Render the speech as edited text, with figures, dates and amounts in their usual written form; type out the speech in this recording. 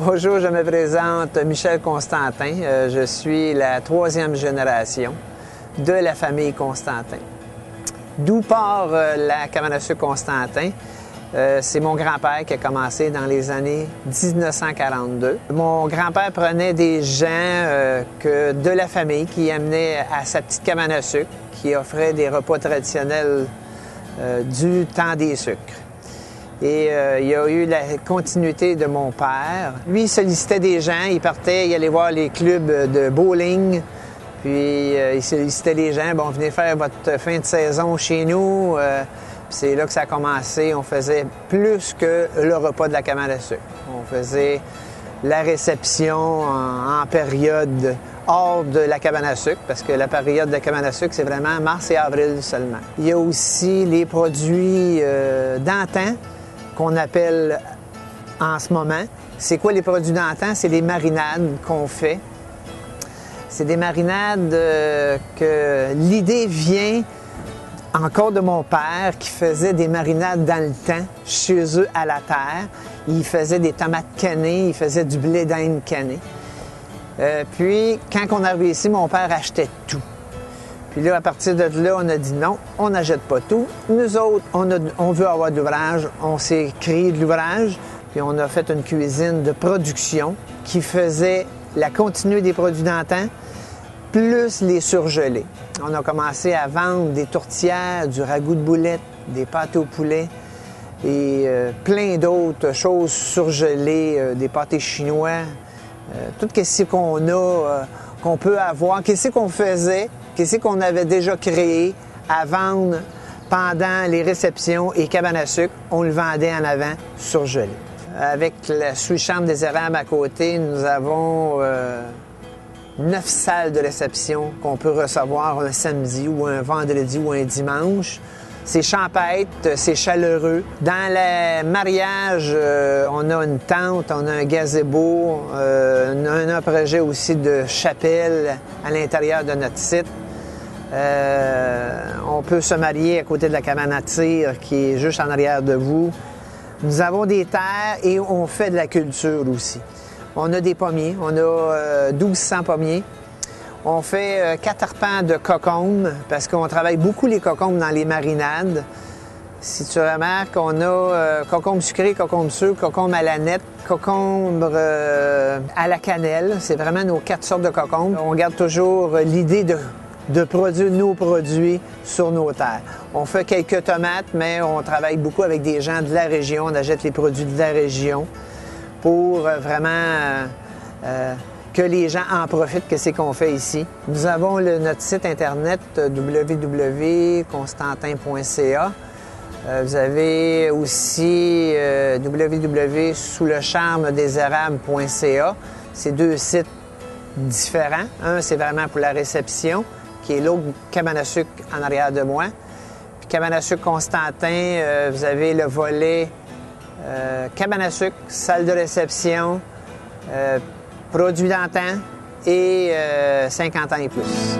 Bonjour, je me présente Michel Constantin. Je suis la 3e génération de la famille Constantin. D'où part la cabane à sucre Constantin? C'est mon grand-père qui a commencé dans les années 1942. Mon grand-père prenait des gens de la famille qui amenaient à sa petite cabane à sucre, qui offrait des repas traditionnels du temps des sucres. Et il y a eu la continuité de mon père. Lui, il sollicitait des gens, il partait, il allait voir les clubs de bowling, puis il sollicitait les gens, bon, venez faire votre fin de saison chez nous. C'est là que ça a commencé. On faisait plus que le repas de la cabane à sucre. On faisait la réception en période hors de la cabane à sucre, parce que la période de la cabane à sucre, c'est vraiment mars et avril seulement. Il y a aussi les produits d'antan, qu'on appelle en ce moment. C'est quoi les produits d'antan? C'est les marinades qu'on fait. C'est des marinades que l'idée vient encore de mon père qui faisait des marinades dans le temps, chez eux à la terre. Il faisait des tomates cannées, il faisait du blé d'Inde cané. Puis, quand on est arrivé ici, mon père achetait tout. Puis là, à partir de là, on a dit non, on n'achète pas tout. Nous autres, on veut avoir de l'ouvrage. On s'est créé de l'ouvrage, puis on a fait une cuisine de production qui faisait la continuité des produits d'antan, plus les surgelés. On a commencé à vendre des tourtières, du ragoût de boulettes, des pâtés au poulet et plein d'autres choses surgelées, des pâtés chinois. Tout ce qu'on a, qu'on peut avoir, qu'est-ce qu'on faisait, qu'est-ce qu'on avait déjà créé à vendre pendant les réceptions et cabanes à sucre, on le vendait en avant surgelé. Avec la sous-chambre des érables à côté, nous avons 9 salles de réception qu'on peut recevoir un samedi ou un vendredi ou un dimanche. C'est champêtre, c'est chaleureux. Dans le mariage, on a une tente, on a un gazebo, on a un projet aussi de chapelle à l'intérieur de notre site. On peut se marier à côté de la cabane à tir qui est juste en arrière de vous. Nous avons des terres et on fait de la culture aussi. On a des pommiers, on a 1200 pommiers. On fait 4 arpents de cocombes parce qu'on travaille beaucoup les cocombes dans les marinades. Si tu remarques, on a cocombes sucrés, cocombes sûrs, cocombes à la nette, cocombes à la cannelle. C'est vraiment nos 4 sortes de cocombes. On garde toujours l'idée de produire nos produits sur nos terres. On fait quelques tomates, mais on travaille beaucoup avec des gens de la région. On achète les produits de la région pour vraiment que les gens en profitent, que c'est qu'on fait ici. Nous avons notre site internet www.constantin.ca. Vous avez aussi www.soulecharmedeserables.ca. C'est 2 sites différents. Un, c'est vraiment pour la réception, qui est l'autre cabane à sucre en arrière de moi. Puis cabane à sucre Constantin, vous avez le volet cabane à sucre, salle de réception, produits d'antan et 50 ans et plus.